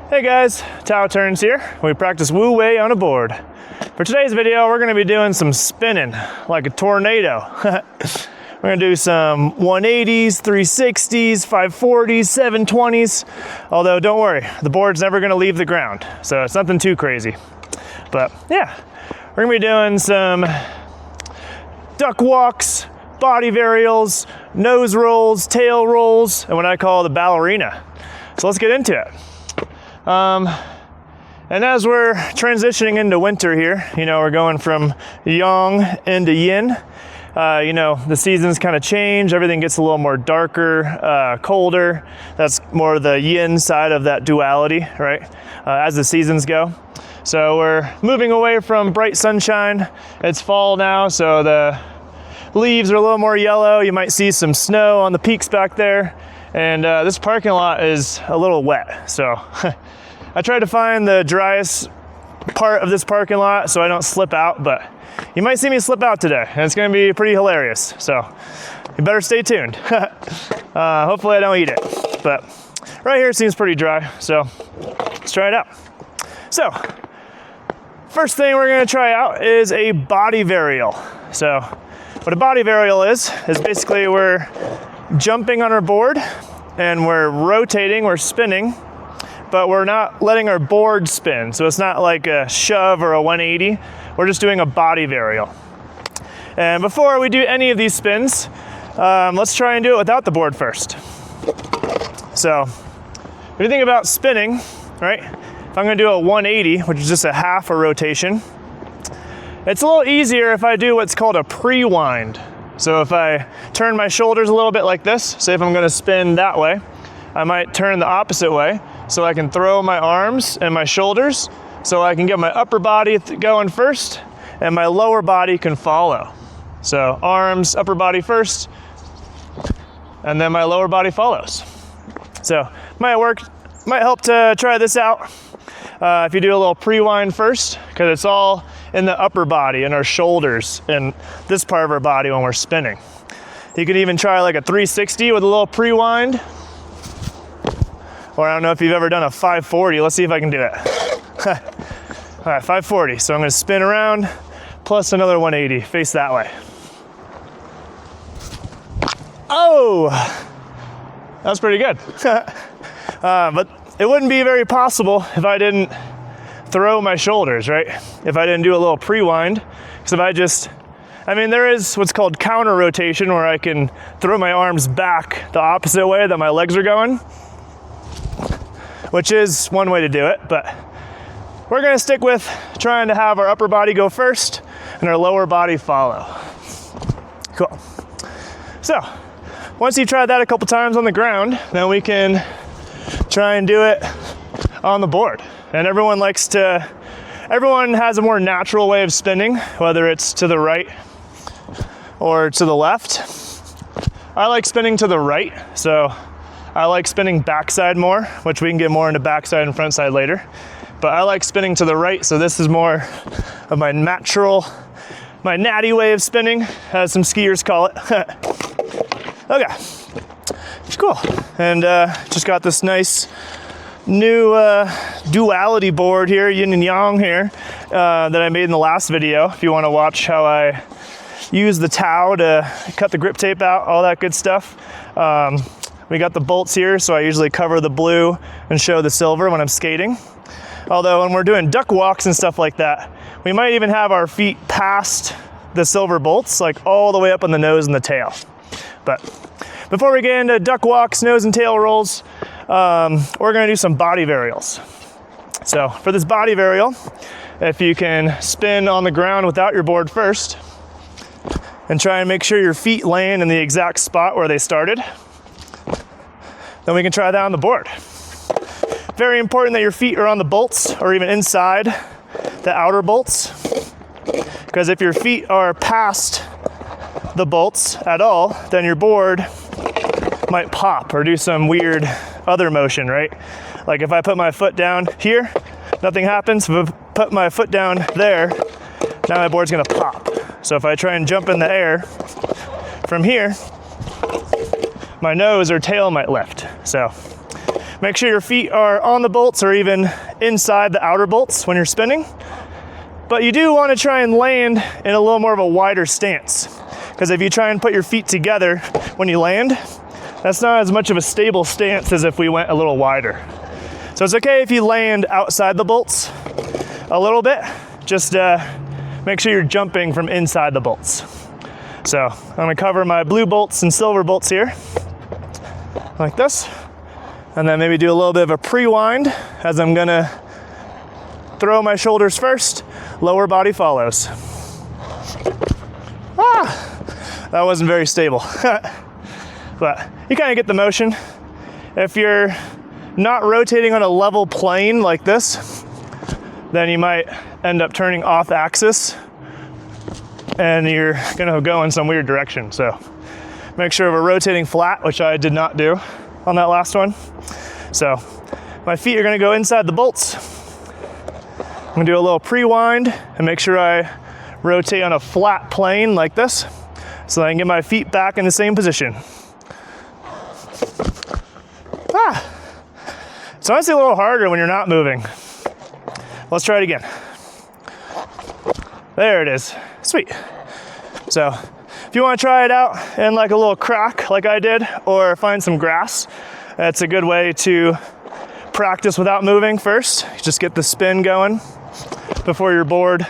Hey guys, Tao Turns here. We practice Wu Wei on a board. For today's video, we're going to be doing some spinning like a tornado. We're going to do some 180s, 360s, 540s, 720s. Although don't worry, the board's never going to leave the ground, so it's nothing too crazy. But yeah, we're going to be doing some duck walks, body varials, nose rolls, tail rolls, and what I call the ballerina. So let's get into it. And as we're transitioning into winter here, we're going from yang into yin. The seasons kind of change. Everything gets a little more darker, colder. That's more the yin side of that duality, right? As the seasons go. So we're moving away from bright sunshine. It's fall now, so the leaves are a little more yellow. You might see some snow on the peaks back there. And this parking lot is a little wet, so I tried to find the driest part of this parking lot so I don't slip out, but you might see me slip out today, and it's going to be pretty hilarious, so you better stay tuned. Hopefully I don't eat it, but right here it seems pretty dry, so let's try it out. So, first thing we're going to try out is a body varial. So, what a body varial is basically we're jumping on our board and we're rotating, we're spinning, but we're not letting our board spin. So it's not like a shove or a 180. We're just doing a body varial. And before we do any of these spins, let's try and do it without the board first. So if you think about spinning, right? If I'm gonna do a 180, which is just a half a rotation, it's a little easier if I do what's called a pre-wind. So if I turn my shoulders a little bit like this, say if I'm gonna spin that way, I might turn the opposite way so I can throw my arms and my shoulders so I can get my upper body going first and my lower body can follow. So arms, upper body first, and then my lower body follows. So might help to try this out if you do a little pre-wind first, because it's all in the upper body and our shoulders and this part of our body when we're spinning. You could even try like a 360 with a little pre-wind. Or I don't know if you've ever done a 540. Let's see if I can do it. All right, 540. So I'm gonna spin around plus another 180, face that way. Oh, that was pretty good. But it wouldn't be very possible if I didn't throw my shoulders, right? If I didn't do a little pre-wind. Because there is what's called counter rotation where I can throw my arms back the opposite way that my legs are going, which is one way to do it, but we're gonna stick with trying to have our upper body go first and our lower body follow. Cool. So, once you try that a couple times on the ground, then we can try and do it on the board. And everyone has a more natural way of spinning, whether it's to the right or to the left. I like spinning to the right, so I like spinning backside more, which we can get more into backside and front side later. But I like spinning to the right, so this is more of my natty way of spinning, as some skiers call it. Okay, cool. And just got this nice new duality board here, yin and yang here, that I made in the last video. If you want to watch how I use the Tao to cut the grip tape out, all that good stuff. We got the bolts here, so I usually cover the blue and show the silver when I'm skating. Although when we're doing duck walks and stuff like that, we might even have our feet past the silver bolts, like all the way up on the nose and the tail. But before we get into duck walks, nose and tail rolls, we're gonna do some body varials. So for this body varial, if you can spin on the ground without your board first, and try and make sure your feet land in the exact spot where they started, then we can try that on the board. Very important that your feet are on the bolts or even inside the outer bolts, because if your feet are past the bolts at all, then your board might pop or do some weird other motion, right? Like if I put my foot down here, nothing happens. If I put my foot down there, now my board's gonna pop. So if I try and jump in the air from here, my nose or tail might lift. So Make sure your feet are on the bolts or even inside the outer bolts when you're spinning. But you do want to try and land in a little more of a wider stance, because if you try and put your feet together when you land, that's not as much of a stable stance as if we went a little wider. So it's okay if you land outside the bolts a little bit, just make sure you're jumping from inside the bolts. So I'm gonna cover my blue bolts and silver bolts here, like this. And then maybe do a little bit of a pre-wind as I'm gonna throw my shoulders first, lower body follows. That wasn't very stable. But you kind of get the motion. If you're not rotating on a level plane like this, then you might end up turning off axis and you're gonna go in some weird direction. So make sure we're rotating flat, which I did not do on that last one. So my feet are gonna go inside the bolts. I'm gonna do a little pre-wind and make sure I rotate on a flat plane like this, so I can get my feet back in the same position. It's honestly a little harder when you're not moving. Let's try it again. There it is, sweet. So if you wanna try it out in like a little crack like I did, or find some grass, that's a good way to practice without moving first. Just get the spin going before your board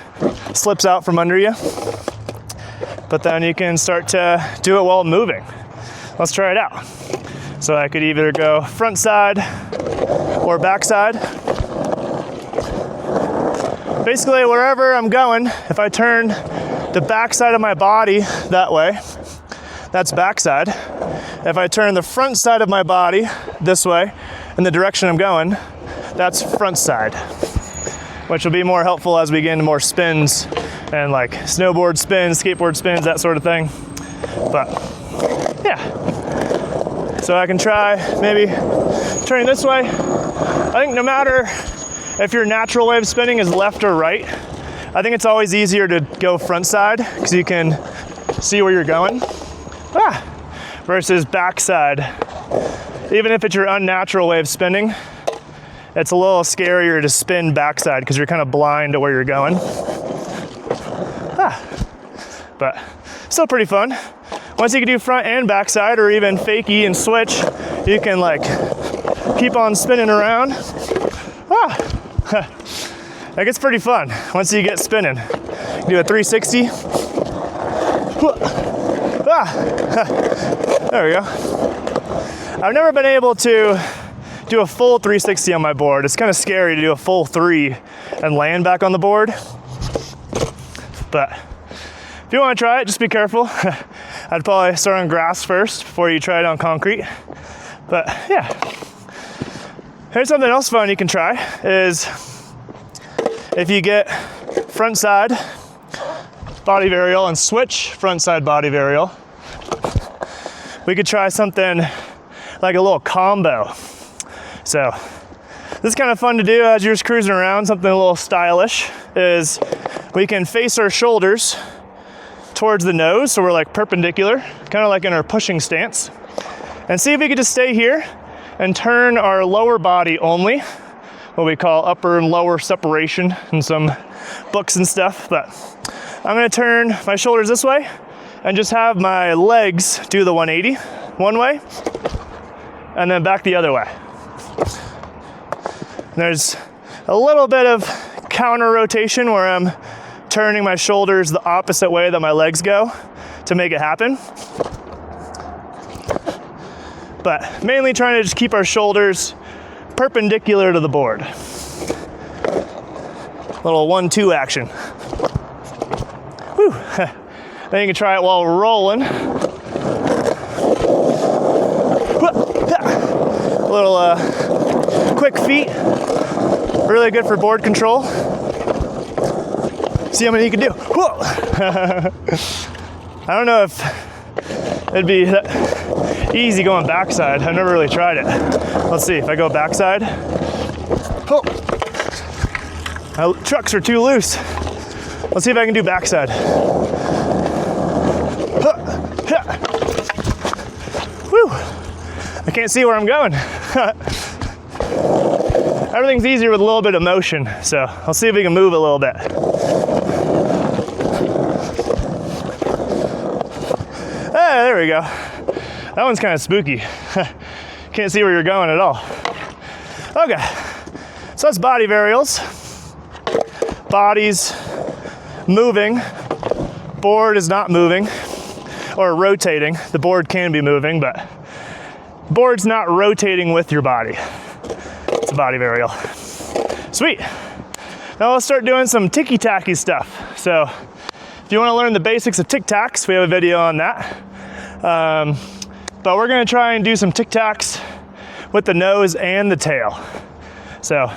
slips out from under you. But then you can start to do it while moving. Let's try it out. So I could either go front side or back side. Basically, wherever I'm going, if I turn the back side of my body that way, that's back side. If I turn the front side of my body this way, in the direction I'm going, that's front side, which will be more helpful as we get into more spins and like snowboard spins, skateboard spins, that sort of thing. But yeah, so I can try maybe turning this way. I think no matter if your natural way of spinning is left or right, I think it's always easier to go front side because you can see where you're going. Versus backside. Even if it's your unnatural way of spinning, it's a little scarier to spin backside because you're kind of blind to where you're going. But still pretty fun. Once you can do front and backside, or even fakie and switch, you can like keep on spinning around. That gets pretty fun once you get spinning. Do a 360. There we go. I've never been able to do a full 360 on my board. It's kind of scary to do a full 3 and land back on the board. But if you want to try it, just be careful. I'd probably start on grass first before you try it on concrete. But yeah. Here's something else fun you can try is if you get front side body varial and switch front side body varial, we could try something like a little combo. So this is kind of fun to do as you're just cruising around. Something a little stylish is we can face our shoulders towards the nose, so we're like perpendicular, kind of like in our pushing stance, and see if we could just stay here and turn our lower body only, what we call upper and lower separation in some books and stuff. But I'm gonna turn my shoulders this way and just have my legs do the 180 one way and then back the other way. There's a little bit of counter rotation where I'm turning my shoulders the opposite way that my legs go to make it happen. But mainly trying to just keep our shoulders perpendicular to the board. Little 1-2 action. Whew. Then you can try it while rolling. A little quick feet, really good for board control. See how many you can do. Whoa. I don't know if it'd be easy going backside. I've never really tried it. Let's see, if I go backside. Oh, my trucks are too loose. Let's see if I can do backside. Woo! I can't see where I'm going. everything's easier with a little bit of motion. So let's see if we can move a little bit. Hey, there we go. That one's kind of spooky. Can't see where you're going at all. Okay, so that's body varials. Body's moving, board is not moving or rotating. The board can be moving, but board's not rotating with your body. It's a body varial. Sweet. Now let's start doing some ticky-tacky stuff. So if you want to learn the basics of tic-tacs, we have a video on that. But we're gonna try and do some tic-tacs with the nose and the tail. So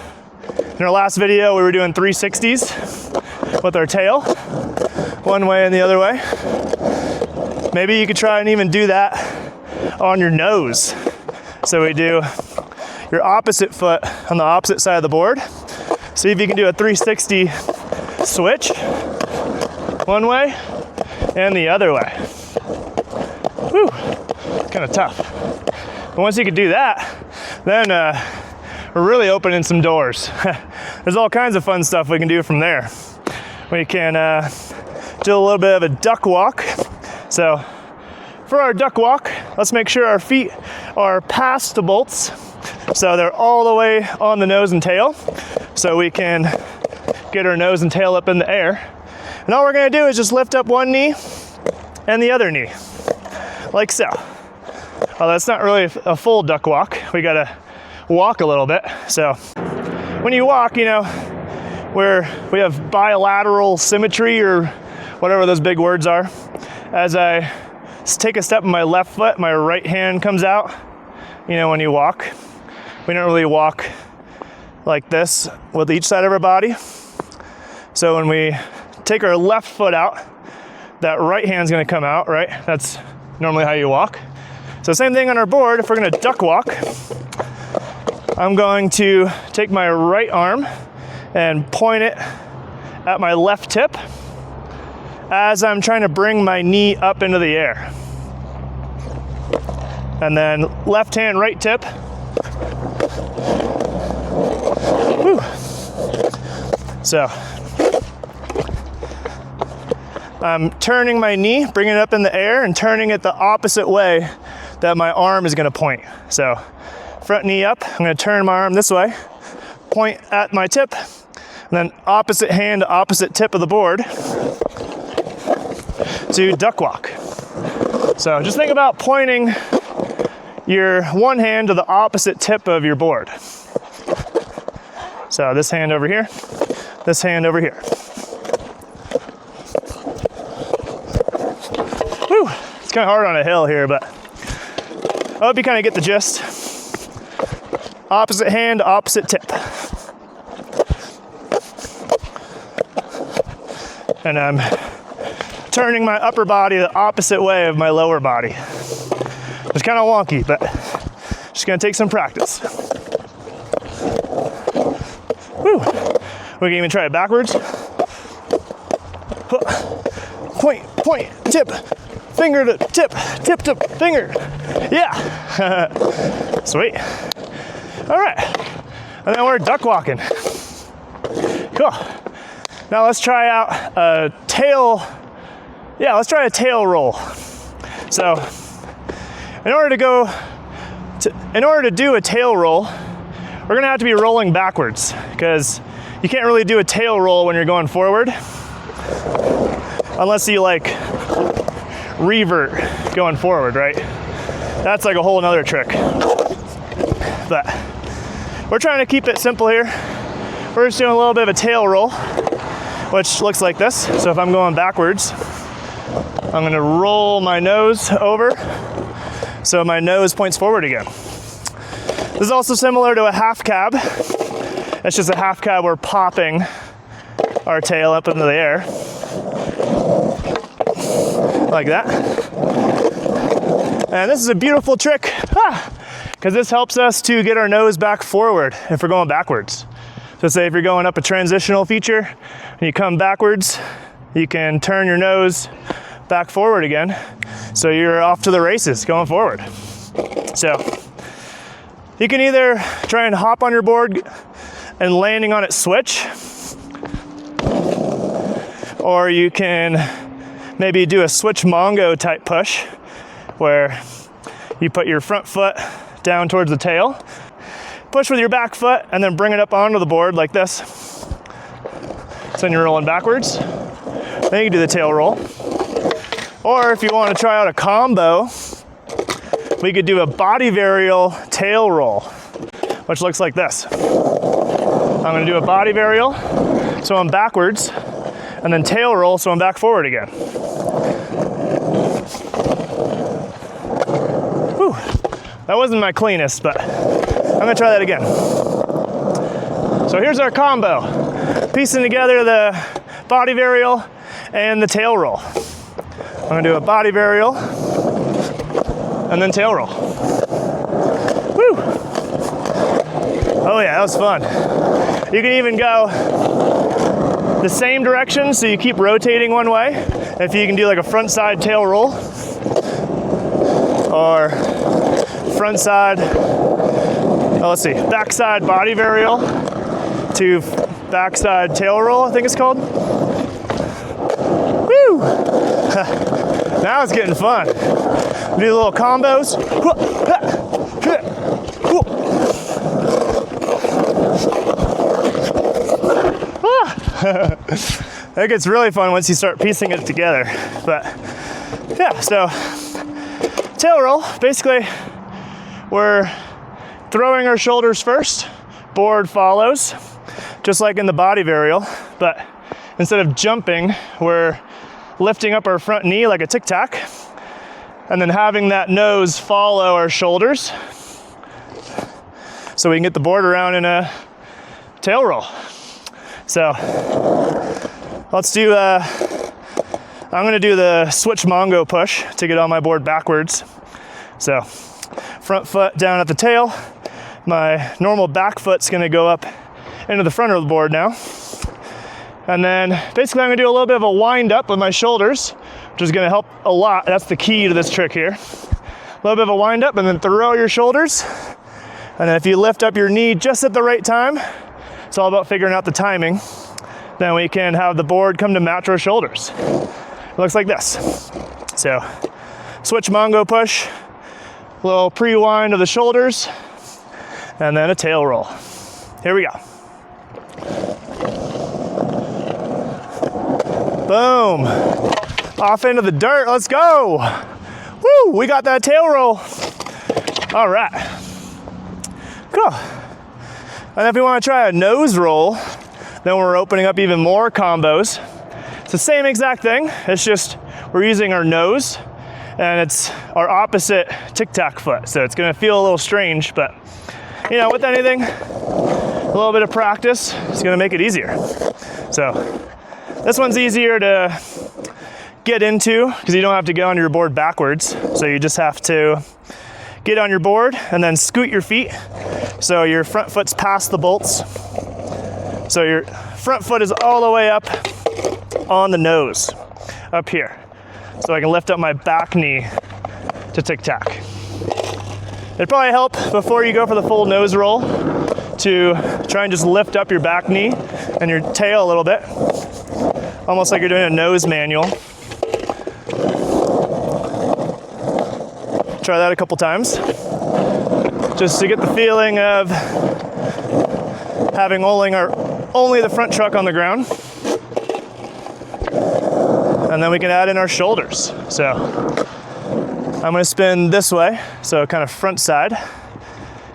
in our last video, we were doing 360s with our tail, one way and the other way. Maybe you could try and even do that on your nose. So we do your opposite foot on the opposite side of the board. See if you can do a 360 switch, one way and the other way. Whew, kind of tough. But once you can do that, then we're really opening some doors. There's all kinds of fun stuff we can do from there. We can do a little bit of a duck walk. So for our duck walk, let's make sure our feet are past the bolts. So they're all the way on the nose and tail. So we can get our nose and tail up in the air. And all we're gonna do is just lift up one knee and the other knee, like so. Well, that's not really a full duck walk. We gotta walk a little bit. So when you walk, you know, we have bilateral symmetry or whatever those big words are. As I take a step in my left foot, my right hand comes out. You know, when you walk, we don't really walk like this with each side of our body. So when we take our left foot out, that right hand's gonna come out, right? That's normally how you walk. So same thing on our board. If we're gonna duck walk, I'm going to take my right arm and point it at my left tip as I'm trying to bring my knee up into the air. And then left hand, right tip. Whew. So I'm turning my knee, bringing it up in the air and turning it the opposite way that my arm is gonna point. So front knee up, I'm gonna turn my arm this way, point at my tip, and then opposite hand, opposite tip of the board to duck walk. So just think about pointing your one hand to the opposite tip of your board. So this hand over here, this hand over here. Whew, it's kind of hard on a hill here, but I hope you kind of get the gist. Opposite hand, opposite tip. And I'm turning my upper body the opposite way of my lower body. It's kind of wonky, but just gonna take some practice. Woo. We can even try it backwards. Point, point, tip, finger to tip, tip to finger. Yeah. Sweet. All right. And then we're duck walking. Cool. Now let's try out a tail. Yeah, let's try a tail roll. So in order to do a tail roll, we're gonna have to be rolling backwards because you can't really do a tail roll when you're going forward unless you like revert going forward, right? That's like a whole nother trick. But we're trying to keep it simple here. We're just doing a little bit of a tail roll, which looks like this. So if I'm going backwards, I'm gonna roll my nose over so my nose points forward again. This is also similar to a half cab. It's just a half cab, we're popping our tail up into the air. Like that. And this is a beautiful trick, because this helps us to get our nose back forward if we're going backwards. So say if you're going up a transitional feature and you come backwards, you can turn your nose back forward again. So you're off to the races going forward. So You can either try and hop on your board and landing on it switch, or you can maybe do a switch Mongo type push where you put your front foot down towards the tail, push with your back foot, and then bring it up onto the board like this. So then you're rolling backwards. Then you can do the tail roll. Or if you want to try out a combo, we could do a body varial tail roll, which looks like this. I'm going to do a body varial, so I'm backwards, and then tail roll, so I'm back forward again. Whew. That wasn't my cleanest, but I'm going to try that again. So here's our combo, piecing together the body varial and the tail roll. I'm going to do a body varial and then tail roll. Woo! Oh yeah, that was fun. You can even go the same direction, so you keep rotating one way. If you can do like a front side tail roll, or front side, let's see, backside body varial to backside tail roll, I think it's called. Woo! Now it's getting fun. Do little combos. That gets really fun once you start piecing it together. But yeah, so tail roll, basically we're throwing our shoulders first, board follows, just like in the body varial, but instead of jumping, we're lifting up our front knee like a tic-tac, and then having that nose follow our shoulders so we can get the board around in a tail roll. So let's do, I'm gonna do the switch Mongo push to get on my board backwards. So front foot down at the tail, my normal back foot's gonna go up into the front of the board now. And then basically I'm gonna do a little bit of a wind up with my shoulders, which is gonna help a lot. That's the key to this trick here. A little bit of a wind up and then throw your shoulders. And then if you lift up your knee just at the right time, it's all about figuring out the timing. Then we can have the board come to match our shoulders. It looks like this. So switch Mongo push, a little pre-wind of the shoulders, and then a tail roll. Here we go. Boom. Off into the dirt, let's go. Woo, we got that tail roll. All right, cool. And if we want to try a nose roll, then we're opening up even more combos. It's the same exact thing, it's just we're using our nose, and it's our opposite tic-tac foot. So it's gonna feel a little strange, but you know, with anything, a little bit of practice is gonna make it easier. So this one's easier to get into because you don't have to get on your board backwards. So you just have to get on your board and then scoot your feet so your front foot's past the bolts. So your front foot is all the way up on the nose, up here. So I can lift up my back knee to tic-tac. It'd probably help before you go for the full nose roll to try and just lift up your back knee and your tail a little bit, almost like you're doing a nose manual. Try that a couple times, just to get the feeling of having only the front truck on the ground. And then we can add in our shoulders. So I'm gonna spin this way, so kind of front side.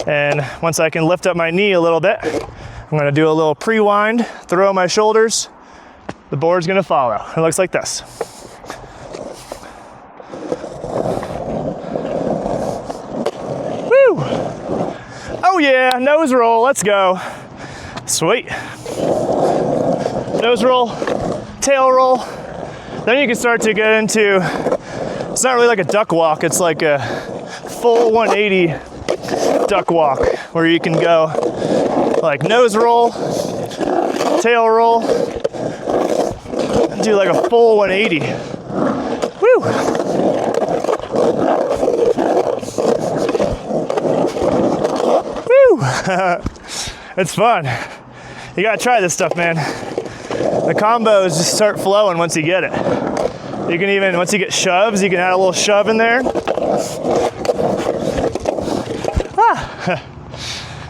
And once I can lift up my knee a little bit, I'm gonna do a little pre-wind, throw my shoulders, the board's gonna follow. It looks like this. Woo! Oh yeah, nose roll, let's go. Sweet. Nose roll, tail roll. Then you can start to get into, it's not really like a duck walk, it's like a full 180 duck walk where you can go like nose roll, tail roll, and do like a full 180. Woo! It's fun. You gotta try this stuff, man. The combos just start flowing once you get it. You can even, once you get shoves, you can add a little shove in there.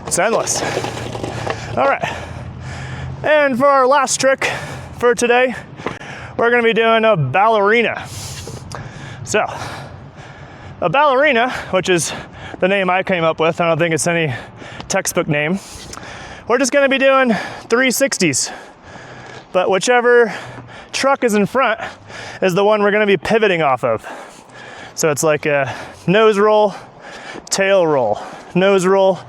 It's endless. All right. And for our last trick for today, we're gonna be doing a ballerina. So, a ballerina, which is the name I came up with, I don't think it's any textbook name. We're just gonna be doing 360s, but whichever truck is in front is the one we're gonna be pivoting off of. So it's like a nose roll, tail roll, nose roll,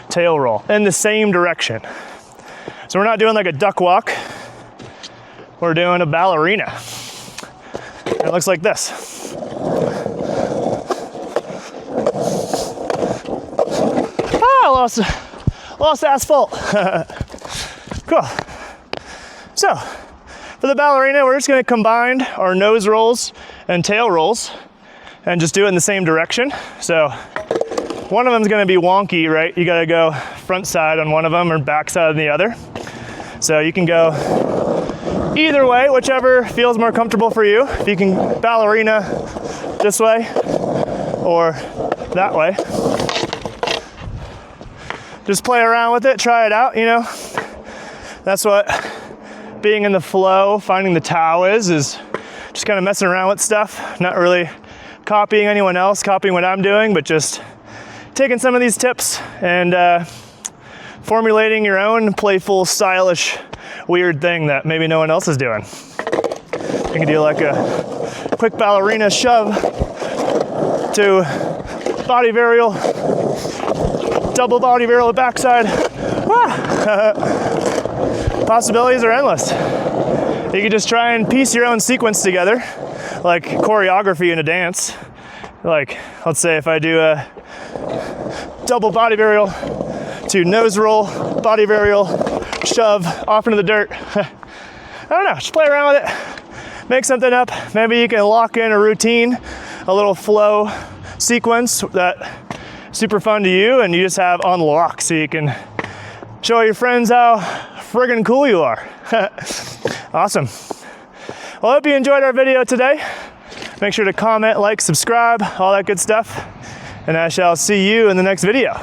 tail roll, in the same direction. So we're not doing like a duck walk, we're doing a ballerina. It looks like this. Ah, lost asphalt. Cool. So, for the ballerina, we're just gonna combine our nose rolls and tail rolls and just do it in the same direction. So, one of them's gonna be wonky, right? You gotta go front side on one of them or back side on the other. So you can go either way, whichever feels more comfortable for you. If you can ballerina this way or that way. Just play around with it, try it out, you know. That's what being in the flow, finding the Tao is just kind of messing around with stuff, not really copying anyone else, copying what I'm doing, but just taking some of these tips and formulating your own playful, stylish, weird thing that maybe no one else is doing. You can do like a quick ballerina shove to body varial, double body varial backside. Possibilities are endless. You can just try and piece your own sequence together, like choreography in a dance. Like, let's say if I do a double body varial to nose roll, body varial, shove off into the dirt. I don't know, just play around with it, make something up. Maybe you can lock in a routine, a little flow sequence that's super fun to you and you just have on lock so you can show your friends how friggin' cool you are. Awesome. Well, I hope you enjoyed our video today. Make sure to comment, like, subscribe, all that good stuff. And I shall see you in the next video.